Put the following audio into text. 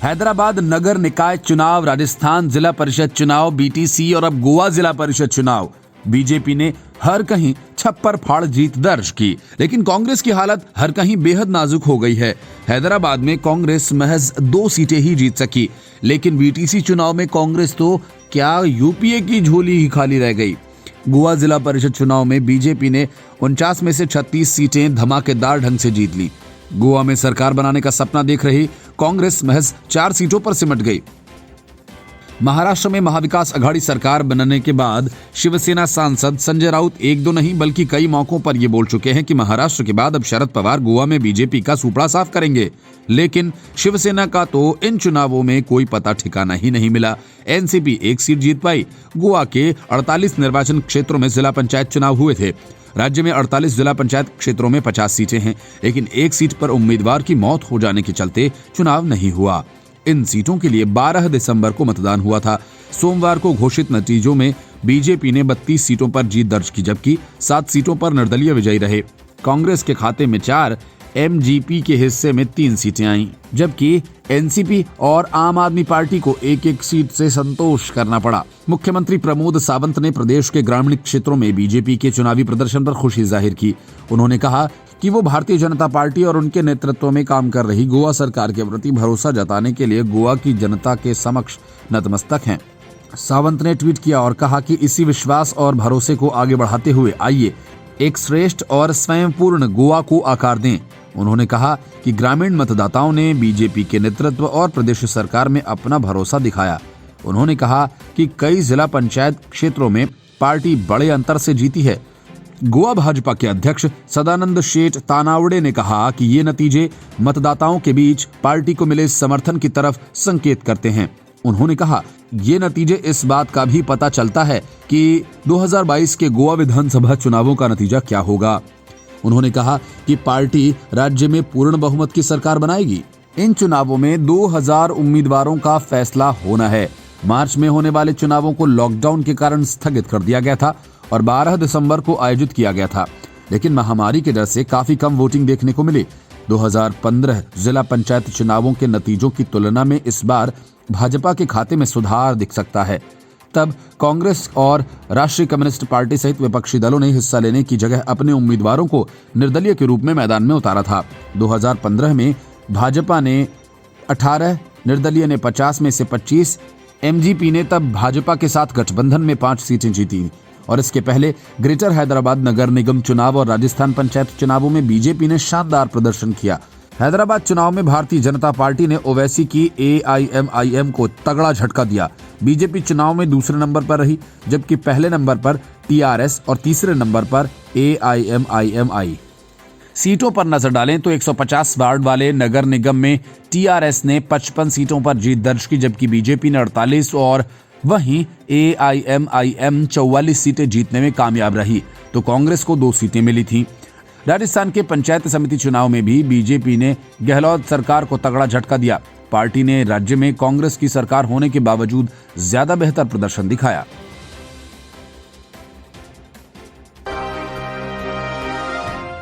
हैदराबाद नगर निकाय चुनाव, राजस्थान जिला परिषद चुनाव, बीटीसी और अब गोवा जिला परिषद चुनाव, बीजेपी ने हर कहीं छप्पर फाड़ जीत दर्ज की, लेकिन कांग्रेस की हालत हर कहीं बेहद नाजुक हो गई है। हैदराबाद में कांग्रेस महज 2 सीटें ही जीत सकी, लेकिन बीटीसी चुनाव में कांग्रेस तो क्या यूपीए की झोली ही खाली रह गई। गोवा जिला परिषद चुनाव में बीजेपी ने 49 में से 36 सीटें धमाकेदार ढंग से जीत ली। गोवा में सरकार बनाने का सपना देख रही कांग्रेस महज 4 सीटों पर सिमट गई। महाराष्ट्र में महाविकास अघाड़ी सरकार बनने के बाद शिवसेना सांसद संजय राउत 1-2 नहीं बल्कि कई मौकों पर ये बोल चुके हैं कि महाराष्ट्र के बाद अब शरद पवार गोवा में बीजेपी का सुपड़ा साफ करेंगे, लेकिन शिवसेना का तो इन चुनावों में कोई पता ठिकाना ही नहीं मिला। एनसीपी 1 सीट जीत पाई। गोवा के 48 निर्वाचन क्षेत्रों में जिला पंचायत चुनाव हुए थे। राज्य में 48 जिला पंचायत क्षेत्रों में 50 सीटें हैं, लेकिन 1 सीट पर उम्मीदवार की मौत हो जाने के चलते चुनाव नहीं हुआ। इन सीटों के लिए 12 दिसंबर को मतदान हुआ था। सोमवार को घोषित नतीजों में बीजेपी ने 32 सीटों पर जीत दर्ज की, जबकि 7 सीटों पर निर्दलीय विजयी रहे। कांग्रेस के खाते में 4, एमजीपी के हिस्से में 3 सीटें आईं, जबकि एनसीपी और आम आदमी पार्टी को 1-1 सीट से संतोष करना पड़ा। मुख्यमंत्री प्रमोद सावंत ने प्रदेश के ग्रामीण क्षेत्रों में बीजेपी के चुनावी प्रदर्शन पर खुशी जाहिर की। उन्होंने कहा कि वो भारतीय जनता पार्टी और उनके नेतृत्व में काम कर रही गोवा सरकार के प्रति भरोसा जताने के लिए गोवा की जनता के समक्ष नतमस्तक हैं। सावंत ने ट्वीट किया और कहा कि इसी विश्वास और भरोसे को आगे बढ़ाते हुए आइए एक श्रेष्ठ और स्वयंपूर्ण गोवा को आकार दें। उन्होंने कहा कि ग्रामीण मतदाताओं ने बीजेपी के नेतृत्व और प्रदेश सरकार में अपना भरोसा दिखाया। उन्होंने कहा कि कई जिला पंचायत क्षेत्रों में पार्टी बड़े अंतर से जीती है। गोवा भाजपा के अध्यक्ष सदानंद शेठ तानावड़े ने कहा कि ये नतीजे मतदाताओं के बीच पार्टी को मिले समर्थन की तरफ संकेत करते हैं। उन्होंने कहा ये नतीजे इस बात का भी पता चलता है कि 2022 के गोवा विधानसभा चुनावों का नतीजा क्या होगा। उन्होंने कहा कि पार्टी राज्य में पूर्ण बहुमत की सरकार बनाएगी। इन चुनावों में 2000 उम्मीदवारों का फैसला होना है। मार्च में होने वाले चुनावों को लॉकडाउन के कारण स्थगित कर दिया गया था और 12 दिसंबर को आयोजित किया गया था, लेकिन महामारी के डर से काफी कम वोटिंग देखने को मिली। 2015 जिला पंचायत चुनावों के नतीजों की तुलना में इस बार भाजपा के खाते में सुधार दिख सकता है। तब कांग्रेस और राष्ट्रीय कम्युनिस्ट पार्टी सहित विपक्षी दलों ने हिस्सा लेने की जगह अपने उम्मीदवारों को निर्दलीय के रूप में मैदान में उतारा था। 2015 में भाजपा ने 18, निर्दलीय ने 50 में से 25, एमजीपी ने तब भाजपा के साथ गठबंधन में 5 सीटें जीती और इसके पहले ग्रेटर हैदराबाद नगर निगम चुनाव और राजस्थान पंचायत चुनावों में बीजेपी ने शानदार प्रदर्शन किया। हैदराबाद चुनाव में भारतीय जनता पार्टी ने ओवैसी की एआईएमआईएम को तगड़ा झटका दिया। बीजेपी चुनाव में दूसरे नंबर पर रही, जबकि पहले नंबर पर टीआरएस और तीसरे नंबर पर एआईएमआईएम आई। सीटों पर नजर डालें तो 150 वार्ड वाले नगर निगम में टीआरएस ने 55 सीटों पर जीत दर्ज की, जबकि बीजेपी ने 48 और वहीं एआईएमआईएम 44 सीटें जीतने में कामयाब रही, तो कांग्रेस को 2 सीटें मिली थीं। राजस्थान के पंचायत समिति चुनाव में भी बीजेपी ने गहलोत सरकार को तगड़ा झटका दिया। पार्टी ने राज्य में कांग्रेस की सरकार होने के बावजूद ज्यादा बेहतर प्रदर्शन दिखाया।